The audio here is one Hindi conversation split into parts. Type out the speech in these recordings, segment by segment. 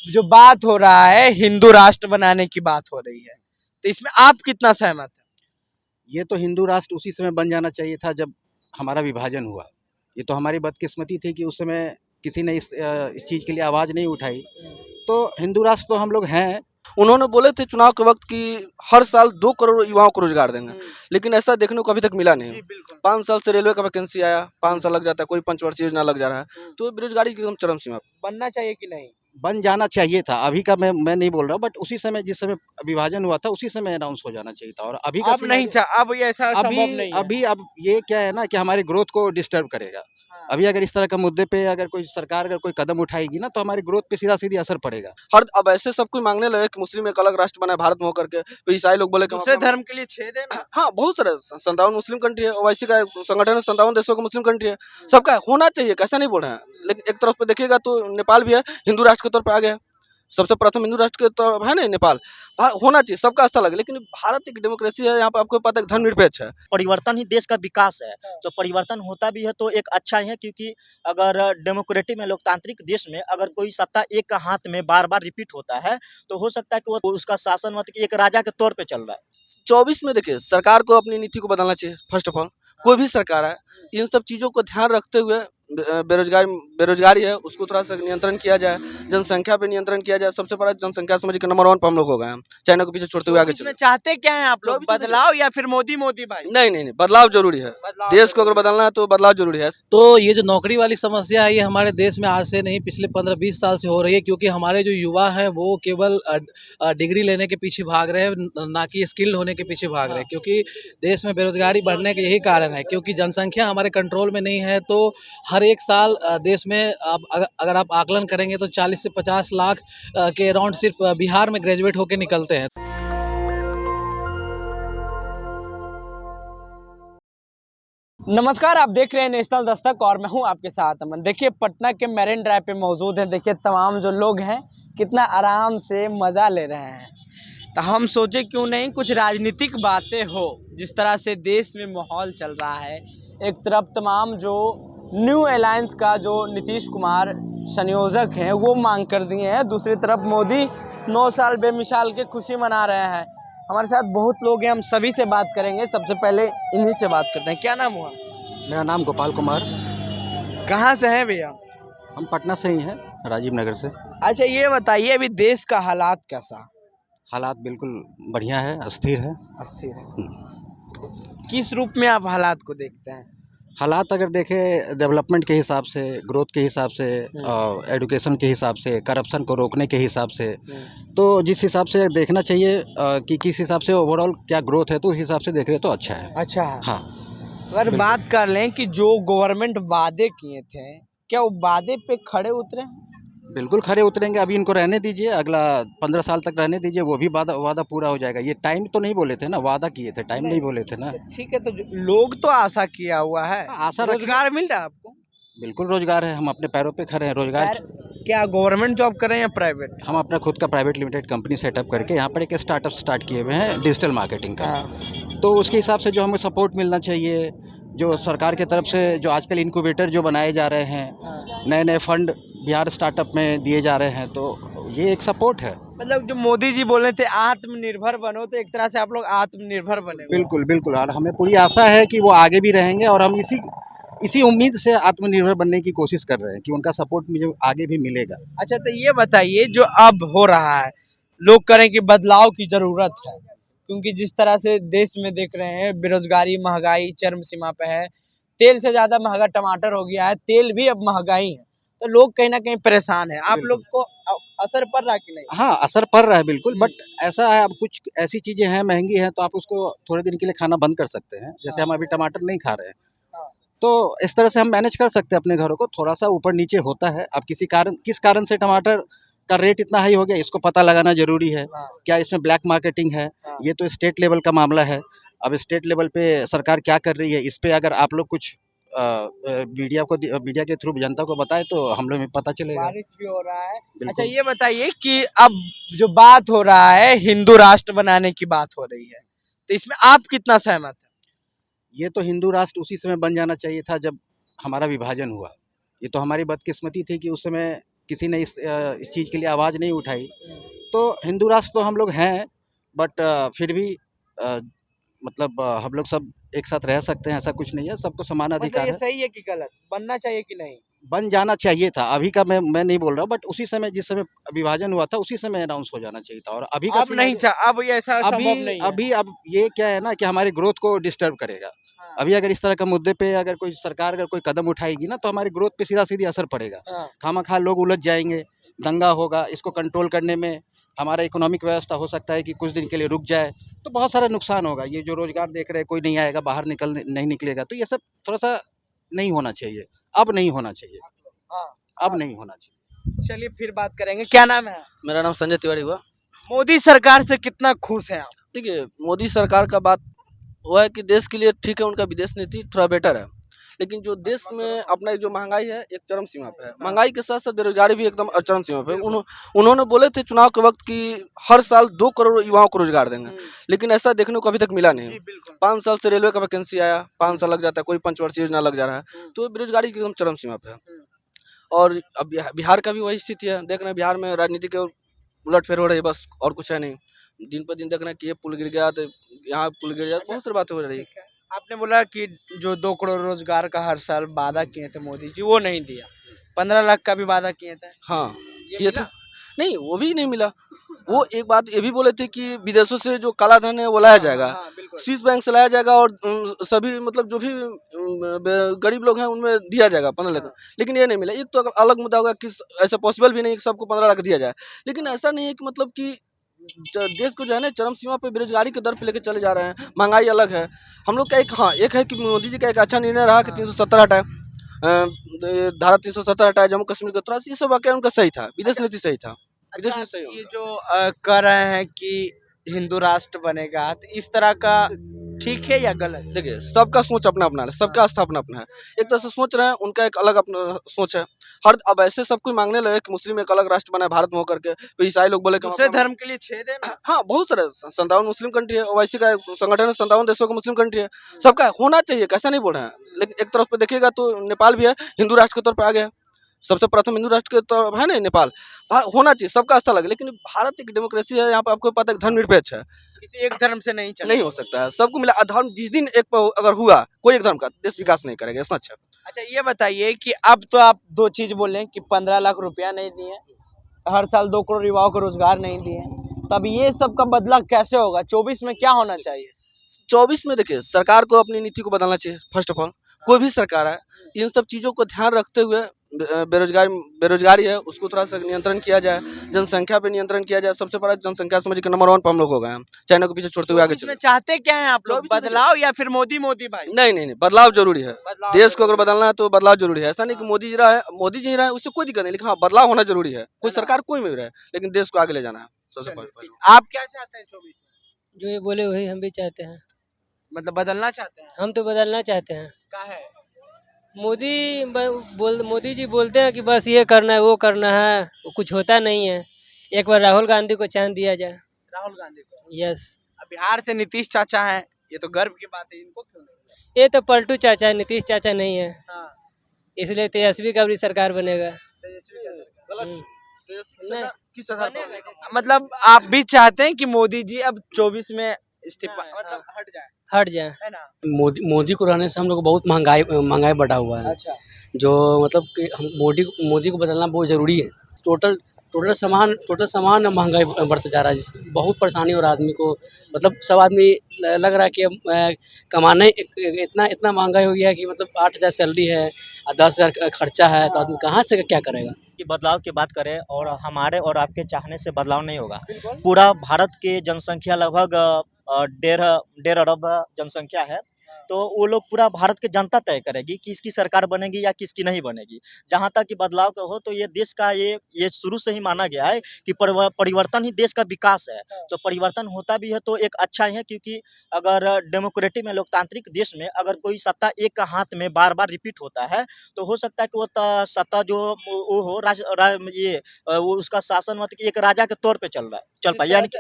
जो बात हो रहा है हिंदू राष्ट्र बनाने की बात हो रही है, तो इसमें आप कितना सहमत हैं? ये तो हिंदू राष्ट्र उसी समय बन जाना चाहिए था जब हमारा विभाजन हुआ। ये तो हमारी बदकिस्मती थी कि उस समय किसी ने इस चीज़ के लिए आवाज़ नहीं उठाई। तो हिंदू राष्ट्र तो हम लोग हैं। उन्होंने बोले थे चुनाव के वक्त कि हर साल 2 करोड़ युवाओं को रोजगार देंगे, लेकिन ऐसा देखने को अभी तक मिला नहीं। 5 साल से रेलवे का वैकेंसी आया, 5 साल लग जाता है, कोई पंचवर्षीय योजना लग जा रहा है, तो बेरोजगारी की एकदम चरम सीमा पे। बनना चाहिए कि नहीं? बन जाना चाहिए था। अभी का मैं नहीं बोल रहा हूँ, बट उसी समय जिस समय विभाजन हुआ था उसी समय अनाउंस हो जाना चाहिए था। और अभी का अब नहीं सिनेरियो अब ये ऐसा संभव अभी नहीं है। अभी अब ये क्या है ना कि हमारी ग्रोथ को डिस्टर्ब करेगा। हाँ। अभी अगर इस तरह का मुद्दे पे अगर कोई सरकार अगर कोई कदम उठाएगी ना तो हमारी ग्रोथ पे सीधा-सीधी असर पड़ेगा। हर अब ऐसे सब कोई मांगने लगे कि मुस्लिम एक अलग राष्ट्र बनाए भारत में होकर के, तो ईसाई लोग बोले कि हम दूसरे अपना- धर्म के लिए छेद है ना। हाँ, बहुत सारे 57 मुस्लिम कंट्री है, ओवैसी का एक संगठन है, 57 देशों का मुस्लिम कंट्री है, सबका होना चाहिए, कैसा नहीं बोल रहे हैं। लेकिन एक तरफ पे देखिएगा तो नेपाल भी है, हिंदू राष्ट्र के तौर पे आ गया, सबसे प्रथम हिंदू राष्ट्र के तौर है ना नेपाल। होना चाहिए, सबका अच्छा लगे, लेकिन भारत एक डेमोक्रेसी है, यहाँ पे आपको पता है धर्मनिरपेक्ष है। परिवर्तन ही देश का विकास है। तो परिवर्तन होता भी है तो एक अच्छा ही है, क्योंकि अगर डेमोक्रेटिक में, लोकतांत्रिक देश में अगर कोई सत्ता एक का हाथ में बार बार रिपीट होता है तो हो सकता है कि वो उसका शासन मतलब कि एक राजा के तौर पे चल रहा है। 24 में देखिए सरकार को अपनी नीति को बदलना चाहिए। फर्स्ट ऑफ ऑल कोई भी सरकार है, इन सब चीज़ों को ध्यान रखते हुए बेरोजगारी है उसको थोड़ा सा नियंत्रण किया जाए, जनसंख्या पे नियंत्रण किया जाए। सबसे बड़ा जनसंख्या समझ के नंबर 1 पे हम लोग हो गए हैं, चाइना को पीछे छोड़ते हुए आगे इसमें चले। चाहते क्या हैं आप लोग? 24 में बदलाव या फिर मोदी मोदी भाई? नहीं नहीं नहीं, बदलाव जरूरी है। देश को अगर बदलना है तो बदलाव जरूरी है। तो ये जो नौकरी वाली समस्या है ये हमारे देश में आज से नहीं पिछले 15-20 साल से हो रही है, क्योंकि हमारे जो युवा हैं वो केवल डिग्री लेने के पीछे भाग रहे हैं, ना कि स्किल्ड होने के पीछे भाग रहे हैं। क्योंकि देश में बेरोजगारी बढ़ने के यही कारण है, क्योंकि जनसंख्या हमारे कंट्रोल में नहीं है। तो हर एक साल देश में अगर आप आकलन करेंगे तो 40 से 50 लाख के अराउंड सिर्फ बिहार में ग्रेजुएट होकर निकलते हैं। नमस्कार, आप देख रहे हैं नेशनल दस्तक और मैं हूं आपके साथ अमन। देखिए पटना के मैरिन ड्राइव पे मौजूद हैं। देखिए तमाम जो लोग हैं कितना आराम से मज़ा ले रहे हैं। तो हम सोचे क्यों नहीं कुछ राजनीतिक बातें हो, जिस तरह से देश में माहौल चल रहा है। एक तरफ तमाम जो न्यू अलायंस का जो नीतीश कुमार संयोजक हैं वो मांग कर दिए हैं, दूसरी तरफ मोदी 9 साल बेमिसाल के खुशी मना रहे हैं। हमारे साथ बहुत लोग हैं, हम सभी से बात करेंगे। सबसे पहले इन्हीं से बात करते हैं। क्या नाम हुआ? मेरा नाम गोपाल कुमार। कहाँ से हैं भैया? हम पटना से ही हैं, राजीव नगर से। अच्छा ये बताइए अभी देश का हालात कैसा? हालात बिल्कुल बढ़िया है, अस्थिर है। अस्थिर है। किस रूप में आप हालात को देखते हैं? हालात अगर देखें डेवलपमेंट के हिसाब से, ग्रोथ के हिसाब से, एजुकेशन के हिसाब से, करप्शन को रोकने के हिसाब से, तो जिस हिसाब से देखना चाहिए कि किस हिसाब से ओवरऑल क्या ग्रोथ है, तो उस हिसाब से देख रहे तो अच्छा है। अच्छा है। हाँ, अगर बात कर लें कि जो गवर्नमेंट वादे किए थे, क्या वो वादे पे खड़े उतरे हैं? बिल्कुल खड़े उतरेंगे। अभी इनको रहने दीजिए, अगला 15 साल तक रहने दीजिए, वो भी वादा पूरा हो जाएगा। ये टाइम तो नहीं बोले थे ना, वादा किए थे, टाइम नहीं बोले थे ना। ठीक है, तो लोग तो आशा किया हुआ है, आशा रखिए। रोजगार मिल रहा है आपको? बिल्कुल रोजगार है, हम अपने पैरों पे खड़े हैं। रोजगार क्या गवर्नमेंट जॉब कर रहे हैं या प्राइवेट? हम अपना खुद का प्राइवेट लिमिटेड कंपनी सेटअप करके यहाँ पर एक स्टार्टअप स्टार्ट किए हुए हैं डिजिटल मार्केटिंग का। तो उसके हिसाब से जो हमें सपोर्ट मिलना चाहिए, जो सरकार की तरफ से जो आजकल इनक्यूबेटर जो बनाए जा रहे हैं, नए नए फंड बिहार स्टार्टअप में दिए जा रहे हैं, तो ये एक सपोर्ट है। मतलब जो मोदी जी बोल रहे थे आत्मनिर्भर बनो, तो एक तरह से आप लोग आत्मनिर्भर बने। बिल्कुल बिल्कुल, और हमें पूरी आशा है कि वो आगे भी रहेंगे, और हम इसी उम्मीद से आत्मनिर्भर बनने की कोशिश कर रहे हैं कि उनका सपोर्ट मुझे आगे भी मिलेगा। अच्छा तो ये बताइए जो अब हो रहा है, लोग करें कि बदलाव की जरूरत है, क्योंकि जिस तरह से देश में देख रहे हैं बेरोजगारी महंगाई चरम सीमा पे है। तेल से ज्यादा महंगा टमाटर हो गया है, तेल भी अब महंगाई है, तो लोग कहीं ना कहीं परेशान है। आप लोग को असर पड़ रहा कि नहीं? हाँ, असर पड़ रहा है बिल्कुल, बट ऐसा है अब कुछ ऐसी चीजें हैं महंगी हैं तो आप उसको थोड़े दिन के लिए खाना बंद कर सकते हैं। जैसे हम अभी टमाटर नहीं खा रहे हैं, तो इस तरह से हम मैनेज कर सकते हैं अपने घरों को। थोड़ा सा ऊपर नीचे होता है। अब किस कारण से टमाटर का रेट इतना हाई हो गया, इसको पता लगाना जरूरी है। क्या इसमें ब्लैक मार्केटिंग है? ये तो स्टेट लेवल का मामला है। अब स्टेट लेवल पे सरकार क्या कर रही है, इस पे अगर आप लोग कुछ मीडिया के थ्रू जनता को बताए तो हम लोग में पता चलेगा। बारिश भी हो रहा है। अच्छा ये बताइए कि अब जो बात हो रहा है हिंदू राष्ट्र बनाने की बात हो रही है, तो इसमें आप कितना सहमत हैं? ये तो हिंदू राष्ट्र उसी समय बन जाना चाहिए था जब हमारा विभाजन हुआ। ये तो हमारी बदकिस्मती थी कि उस समय किसी ने इस चीज़ के लिए आवाज़ नहीं उठाई। तो हिंदू राष्ट्र तो हम लोग हैं, बट फिर भी मतलब हम लोग सब एक साथ रह सकते हैं, ऐसा कुछ नहीं है, सबको समान मतलब अधिकार ये है। सही है कि गलत, बनना चाहिए कि नहीं? बन जाना चाहिए था, अभी का मैं नहीं बोल रहा हूँ, बट उसी समय जिस समय विभाजन हुआ था उसी समय अनाउंस हो जाना चाहिए था। और अभी का अब नहीं सिनेरियो अब ये ऐसा संभव नहीं है। अब ये क्या है ना कि हमारी ग्रोथ को डिस्टर्ब करेगा। हाँ, अभी अगर इस तरह का मुद्दे पे अगर कोई सरकार अगर कोई कदम उठाएगी ना, तो हमारी ग्रोथ पे सीधा-सीधी असर पड़ेगा। हाँ, खामखा लोग उलझ जाएँगे, दंगा होगा, इसको कंट्रोल करने में हमारा इकोनॉमिक व्यवस्था हो सकता है कि कुछ दिन के लिए रुक जाए, तो बहुत सारा नुकसान होगा। ये जो रोज़गार देख रहे हैं, कोई नहीं आएगा, बाहर नहीं निकलेगा, तो ये सब थोड़ा-सा नहीं होना चाहिए, अब नहीं होना चाहिए, हाँ। अब नहीं होना चाहिए। चलिए फिर बात करेंगे। क्या नाम है? मेरा नाम संजय तिवारी हुआ। मोदी सरकार से कितना खुश हैं आप? देखिए, मोदी सरकार का बात हुआ है कि देश के लिए ठीक है, उनका विदेश नीति थोड़ा बेटर है। लेकिन जो देश में अपना जो महँगाई है, एक चरम सीमा पे है। महँगाई के साथ-साथ बेरोज़गारी भी एकदम चरम सीमा पे है। उन्होंने बोले थे चुनाव के वक़्त कि हर साल 2 करोड़ युवाओं को रोज़गार देंगे, लेकिन ऐसा देखने को अभी तक मिला नहीं। जी, बिल्कुल। 5 साल से रेलवे का वैकेंसी आया, 5 साल लग जाता है, कोई पंचवर्षीय योजना लग जा रहा है। तो बेरोज़गारी की एकदम चरम सीमा पे है। और अब बिहार का भी वही स्थिति है। देख रहे हैं बिहार में राजनीति के उलट-फेर हो रही है, बस और कुछ है नहीं। दिन पर दिन देख रहे हैं कि ये पुल गिर गया, तो यहाँ पुल गिर गया, बहुत सारी बातें हो रही है। ठीक है। आपने बोला कि जो 2 करोड़ रोजगार का हर साल वादा किए थे मोदी जी, वो नहीं दिया। 15 लाख का भी वादा किए थे। हाँ, ये किए थे। मिला? नहीं, वो भी नहीं मिला। वो एक बात ये भी बोले थे कि विदेशों से जो काला धन है वो लाया जाएगा। हाँ, बिल्कुल। स्विस बैंक से लाया जाएगा और सभी मतलब जो भी गरीब लोग हैं उनमें दिया जाएगा 15 लाख। हाँ। लेकिन ये नहीं मिला। एक तो अलग मुद्दा होगा कि ऐसा पॉसिबल भी नहीं है कि सबको 15 लाख दिया जाए। लेकिन ऐसा नहीं है कि मतलब कि देश को जो है ना चरम सीमा पे बेरोजगारी के दर पे लेके चले जा रहे हैं। महंगाई अलग है। हम लोग का एक है कि मोदी जी का एक अच्छा निर्णय रहा कि 370 हटाए। धारा 370 हटाया, जम्मू कश्मीर को थोड़ा ये सब वाकया उनका सही था। विदेश नीति सही था। विदेश अच्छा, नीति सही ये होगा। जो कह रहे हैं कि हिंदू राष्ट्र बनेगा, तो इस तरह का ठीक है या गलत? देखिए, सबका सोच अपना-अपना है, सबका आस्था अपना-अपना है। एक तरह से सोच रहे हैं, उनका एक अलग अपना सोच है। अब ऐसे सब कोई मांगने लगे कि मुस्लिम एक अलग राष्ट्र बनाए भारत में होकर के, तो ईसाई लोग बोले कि हम दूसरे अपना धर्म के लिए छेद है ना? हाँ, बहुत सारे 57 मुस्लिम कंट्री है, ओआईसी का एक संगठन है, 57 देशों का मुस्लिम कंट्री है। सबका होना चाहिए, कैसा नहीं बोल रहे हैं। लेकिन एक तरफ पे देखिएगा तो नेपाल भी है, हिंदू राष्ट्र के तौर पे आ गया है। सबसे प्रथम हिंदू राष्ट्र के तौर है ना नेपाल। होना चाहिए, सबका आस्था अलग है, लेकिन भारत एक डेमोक्रेसी है, यहाँ पे आपको पता है कि धर्मनिरपेक्ष है। किसी एक धर्म से नहीं चलेगा। नहीं हो सकता है, सबको मिला धर्म जिस दिन एक पर अगर हुआ, कोई एक धर्म का, देश विकास नहीं करेगा, इतना अच्छा। अच्छा, ये बताइए कि अब तो आप 2 चीज़ बोले कि 15 लाख रुपया नहीं दिए, हर साल 2 करोड़ युवाओं को रोजगार नहीं दिए। तब ये सब का बदला कैसे होगा? 24 में क्या होना चाहिए? 24 में देखिए सरकार को अपनी नीति को बदलना चाहिए। फर्स्ट ऑफ ऑल कोई भी सरकार है, इन सब चीज़ों को ध्यान रखते हुए बेरोजगारी है उसको थोड़ा सा नियंत्रण किया जाए, जनसंख्या पे नियंत्रण किया जाए। सबसे बड़ा जनसंख्या समझ के नंबर 1 पे हम लोग हो गए हैं, चाइना को पीछे छोड़ते हुए आगे इसमें चले। चाहते क्या हैं आप लोग? 24 में देखिए- बदलाव या फिर मोदी भाई? नहीं, बदलाव जरूरी है। बदलाव देश को अगर जरूरी बदलना है तो बदलाव जरूरी है। ऐसा नहीं कि मोदी जी रहा है उससे कोई दिक्कत नहीं, लेकिन हाँ बदलाव होना जरूरी है। कोई बदलाव। सरकार कोई भी रहे, लेकिन देश को आगे ले जाना है सबसे चलिए, पहले। ठीक। आप क्या चाहते हैं 24 में? जो ये बोले वही हम भी चाहते हैं। मतलब बदलना चाहते हैं? हम तो बदलना चाहते हैं। क्या है? मोदी जी बोलते हैं कि बस ये करना है वो करना है, वो कुछ होता नहीं है। एक बार राहुल गांधी को चांस दिया जाए। राहुल गांधी को। यस, अब बिहार से नीतीश चाचा हैं, ये तो गर्व की बात है, इनको क्यों नहीं? ये तो पलटू चाचा है, नीतीश चाचा नहीं है, हाँ, इसलिए तेजस्वी का भी सरकार बनेगा। तेजस्वी का सरकार। हम्म। सरकार किस सरकार पर? मतलब आप भी चाहते हैं कि मोदी जी अब 24 में इस्तीफा मतलब हट जाए, हट जाए। है ना? मोदी को रहने से हम लोग को बहुत महंगाई बढ़ा हुआ है। अच्छा, जो मतलब कि हम मोदी को बदलना बहुत ज़रूरी है। टोटल सामान महंगाई बढ़ता जा रहा है, जिससे बहुत परेशानी हो रहा है आदमी को। मतलब सब आदमी लग रहा है कि अब कमाने इतना महंगाई हो गया है कि मतलब 8,000 सैलरी है और 10,000 खर्चा है, तो आदमी कहाँ से क्या करेगा। कि बदलाव की बात करें और हमारे और आपके चाहने से बदलाव नहीं होगा। बिल्कुल। पूरा भारत की जनसंख्या लगभग 1.5 अरब जनसंख्या है, तो वो लोग पूरा भारत की जनता तय करेगी कि किसकी सरकार बनेगी या किसकी नहीं बनेगी। जहाँ तक कि बदलाव का हो तो ये देश का ये शुरू से ही माना गया है कि परिवर्तन ही देश का विकास है। तो परिवर्तन होता भी है तो एक अच्छा ही है, क्योंकि अगर डेमोक्रेटिक में लोकतांत्रिक देश में अगर कोई सत्ता एक हाथ में बार-बार रिपीट होता है, तो हो सकता है कि वो सत्ता जो वो हो वो उसका शासन मतलब कि एक राजा के तौर पे चल पाए। यानी कि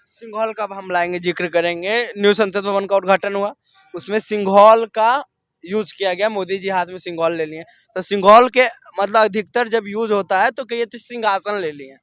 सिंघौल का अब हम लाएंगे, जिक्र करेंगे। न्यू संसद भवन का उद्घाटन हुआ, उसमें सिंघौल का यूज किया गया, मोदी जी हाथ में सिंघौल ले लिए, तो सिंघौल के मतलब अधिकतर जब यूज होता है तो कहिए तो सिंहासन ले लिए,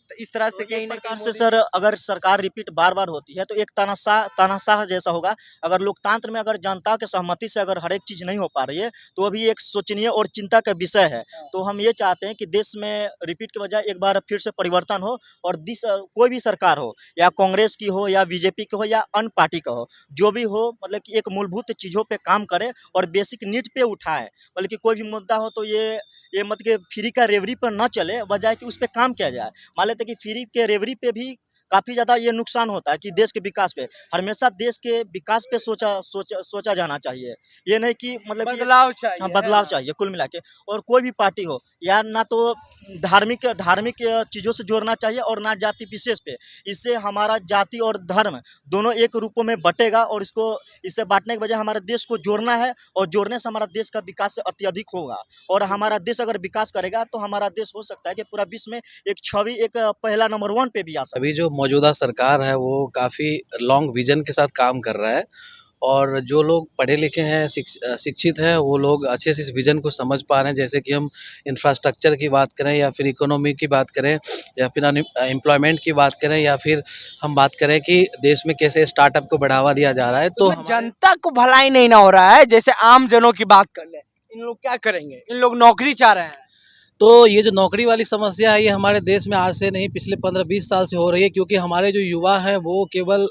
तो इस तरह से तो कहीं एक ना प्रकार कहीं से मोदी सर अगर सरकार रिपीट बार बार होती है तो एक तानाशाह जैसा होगा। अगर लोकतंत्र में अगर जनता के सहमति से अगर हर एक चीज़ नहीं हो पा रही है तो अभी एक सोचनीय और चिंता का विषय है। तो हम ये चाहते हैं कि देश में रिपीट के बजाय एक बार फिर से परिवर्तन हो और कोई भी सरकार हो, या कांग्रेस की हो या बीजेपी की हो या अन्य पार्टी का हो, जो भी हो मतलब कि एक मूलभूत चीज़ों पे काम करे और बेसिक नीड पे उठाए। बल्कि कोई भी मुद्दा हो तो ये मत कि फ्री का रेवड़ी पर ना चले, बजाय कि उस पे काम किया जाए। मान लेते हैं कि फ्री के रेवड़ी पे भी काफ़ी ज़्यादा ये नुकसान होता है कि देश के विकास पे, हमेशा देश के विकास पे सोचा जाना चाहिए। ये नहीं कि मतलब कि बदलाव चाहिए, हाँ, है बदलाव ना? चाहिए कुल मिला के। और कोई भी पार्टी हो, या ना तो धार्मिक चीज़ों से जोड़ना चाहिए और ना जाति विशेष पे। इससे हमारा जाति और धर्म दोनों एक रूपों में बटेगा, और इससे बाँटने के बजाय हमारे देश को जोड़ना है, और जोड़ने से हमारा देश का विकास अत्यधिक होगा। और हमारा देश अगर विकास करेगा तो हमारा देश हो सकता है कि पूरा विश्व में एक छवि एक पहला नंबर 1 पे भी आ सकता है। अभी जो मौजूदा सरकार है वो काफ़ी लॉन्ग विजन के साथ काम कर रहा है, और जो लोग पढ़े लिखे हैं, शिक्षित हैं, वो लोग अच्छे से इस विज़न को समझ पा रहे हैं। जैसे कि हम इंफ्रास्ट्रक्चर की बात करें, या फिर इकोनॉमी की बात करें, या फिर एम्प्लॉयमेंट की बात करें, या फिर हम बात करें कि देश में कैसे स्टार्टअप को बढ़ावा दिया जा रहा है। तो तो जनता को भलाई नहीं ना हो रहा है, जैसे आम जनों की बात कर ले, इन लोग क्या करेंगे? इन लोग नौकरी चाह रहे हैं। तो ये जो नौकरी वाली समस्या है, ये हमारे देश में आज से नहीं पिछले 15-20 साल से हो रही है, क्योंकि हमारे जो युवा हैं वो केवल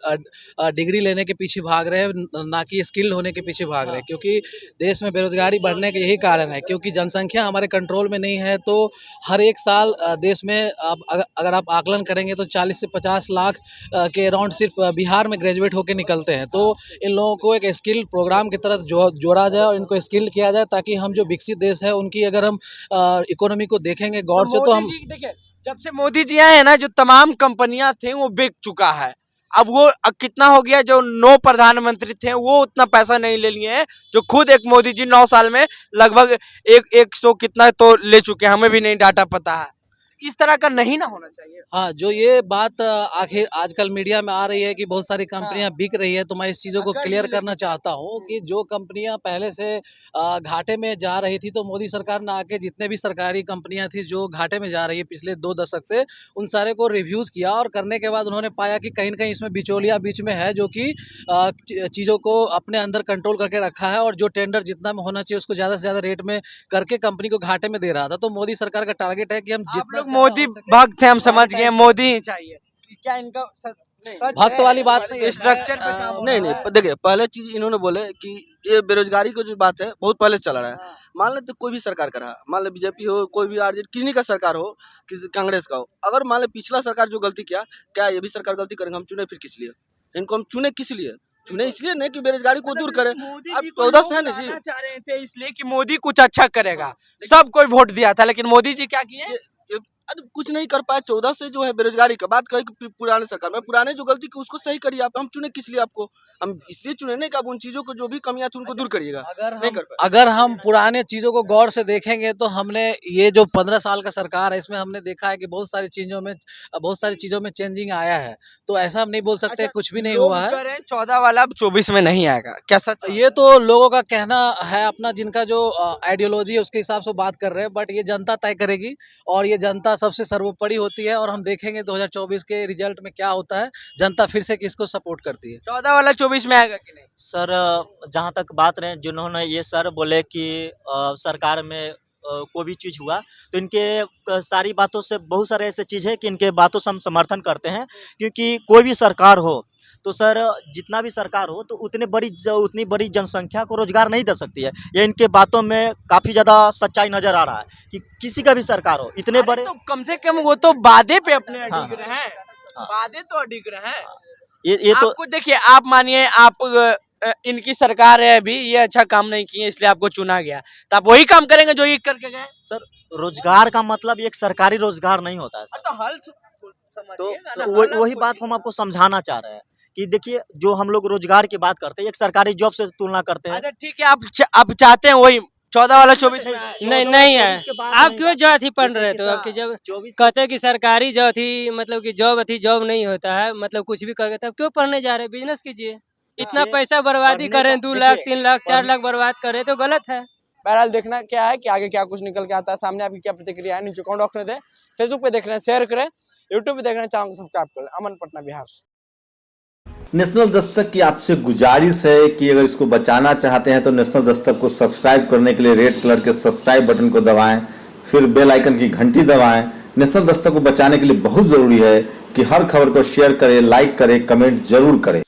डिग्री लेने के पीछे भाग रहे हैं, ना कि स्किल्ड होने के पीछे भाग रहे हैं। क्योंकि देश में बेरोजगारी बढ़ने के यही कारण है, क्योंकि जनसंख्या हमारे कंट्रोल में नहीं है। तो हर एक साल देश में अगर आप आकलन करेंगे तो 40 से 50 लाख के अराउंड सिर्फ बिहार में ग्रेजुएट होकर निकलते हैं। तो इन लोगों को एक स्किल प्रोग्राम की तरफ जोड़ा जाए और इनको स्किल किया जाए, ताकि हम जो विकसित देश है उनकी अगर हम इकोनॉमी को देखेंगे गौर से, तो हम देखिए, जब से मोदी जी आए हैं ना, जो तमाम कंपनियां थी वो बिक चुका है। अब कितना हो गया, जो 9 प्रधानमंत्री थे वो उतना पैसा नहीं ले लिए हैं, जो खुद एक मोदी जी 9 साल में लगभग 100 कितना तो ले चुके हैं, हमें भी नहीं डाटा पता है। इस तरह का नहीं ना होना चाहिए। हाँ, जो ये बात आखिर आजकल मीडिया में आ रही है कि बहुत सारी कंपनियां बिक रही है, तो मैं इस चीज़ों को अगर क्लियर ये करना चाहता हूँ कि जो कंपनियां पहले से घाटे में जा रही थी, तो मोदी सरकार ने आके जितने भी सरकारी कंपनियां थी जो घाटे में जा रही है पिछले 2 दशक से, उन सारे को रिव्यूज़ किया, और करने के बाद उन्होंने पाया कि कहीं न कहीं इसमें बिचौलिया बीच में है, जो कि चीज़ों को अपने अंदर कंट्रोल करके रखा है, और जो टेंडर जितना में होना चाहिए उसको ज़्यादा से ज़्यादा रेट में करके कंपनी को घाटे में दे रहा था। तो मोदी सरकार का टारगेट है कि हम आप जितना लोग ज़्यादा मोदी हो सके भक्त हैं, हम समझ गए, मोदी ही चाहिए। क्या इनका भक्त वाली बात नहीं है। स्ट्रक्चर पे काम हो नहीं रहा नहीं है। देखिए, पहले चीज इन्होंने बोले कि ये बेरोजगारी की जो बात है बहुत पहले से चला रहा है। मान लेते कोई भी सरकार का रहा, मान ले बीजेपी हो, कोई भी आरजेडी किसी का सरकार हो, किसी कांग्रेस का हो, अगर मान ले पिछला सरकार जो गलती किया, क्या ये भी सरकार गलती करेंगे? हम चुने फिर किस लिए? इनको हम चुने किस लिए? चुने इसलिए नहीं कि बेरोजगारी को दूर करें। मोदी अब जी को 14 लोग से है ना जी, लाना चाह रहे थे इसलिए कि मोदी कुछ अच्छा करेगा, सब कोई वोट दिया था, लेकिन मोदी जी क्या किए? ये अरे कुछ नहीं कर पाए। 14 से जो है बेरोजगारी का बात कही कि पुराने सरकार में, पुराने जो गलती की उसको सही करिए आप। हम चुने किस लिए आपको? हम इसलिए चुने नहीं कि आप उन चीजों को जो भी कमियां थी उनको दूर करिएगा। नहीं कर पाए। अगर हम पुराने चीज़ों को गौर से देखेंगे, तो हमने ये जो 15 साल का सरकार है, इसमें हमने देखा है कि बहुत सारी चीज़ों में चेंजिंग आया है। तो ऐसा हम नहीं बोल सकते कुछ भी नहीं लोग हुआ है। कह रहे हैं 14 वाला अब 24 में नहीं आएगा, क्या सच है? ये तो लोगों का कहना है अपना, जिनका जो आइडियोलॉजी है उसके हिसाब से बात कर रहे हैं, बट ये जनता तय करेगी, और ये जनता सबसे सर्वोपरि होती है, और हम देखेंगे 2024 के रिजल्ट में क्या होता है, जनता फिर से किसको सपोर्ट करती है। 14 वाला 24 में आएगा कि नहीं? सर जहाँ तक बात रहे, जिन्होंने ये सर बोले कि सरकार में कोई भी चीज़ हुआ तो इनके सारी बातों से बहुत सारे ऐसे चीज़ है कि इनके बातों से हम समर्थन करते हैं। क्योंकि कोई भी सरकार हो तो सर, जितना भी सरकार हो तो उतनी बड़ी जनसंख्या को रोजगार नहीं दे सकती है। ये इनके बातों में काफ़ी ज़्यादा सच्चाई नज़र आ रहा है कि किसी का भी सरकार हो इतने अरे बड़े। तो कम से कम वो तो वादे पे अपने हाँ, अडिग रहे हैं, हाँ। वादे तो अडिग रहे हैं। ये तो आपको देखिए, आप मानिए आप इनकी सरकार है अभी, ये अच्छा काम नहीं किए इसलिए आपको चुना गया, तो आप वही काम करेंगे जो ये करके गए? सर, रोजगार का मतलब एक सरकारी रोजगार नहीं होता है सर। तो हल तो समझिएगा ना, वही हल वही आपको बात को हम आपको समझाना चाह रहे हैं कि देखिए, जो हम लोग रोजगार की बात करते हैं एक सरकारी जॉब से तुलना करते हैं। अच्छा ठीक है, आप चाहते हैं वही 14 वाला 24 में आए? नहीं है। 24 के बाद आप नहीं क्यों था। जो अथी पढ़ जैसे रहे कि थे कि जब 24 कहते हैं कि सरकारी जो थी, मतलब कि जॉब अथी जॉब नहीं होता है, मतलब कुछ भी करके, तब क्यों पढ़ने जा रहे हैं? बिजनेस कीजिए। इतना पैसा बर्बादी करें, 2 लाख 3 लाख 4 लाख बर्बाद करें तो गलत है। बहरहाल देखना क्या है कि आगे क्या कुछ निकल के आता है सामने। आपकी क्या प्रतिक्रिया है नीचे कमेंट बॉक्स में दें। फेसबुक पे देख रहे हैं शेयर करें, यूट्यूब पे देख रहे हैं चैनल को सब्सक्राइब करें। अमन, पटना, बिहार। नेशनल दस्तक की आपसे गुजारिश है कि अगर इसको बचाना चाहते हैं तो नेशनल दस्तक को सब्सक्राइब करने के लिए रेड कलर के सब्सक्राइब बटन को दबाएं, फिर बेल आइकन की घंटी दबाएं। नेशनल दस्तक को बचाने के लिए बहुत जरूरी है कि हर खबर को शेयर करें, लाइक करें, कमेंट जरूर करें।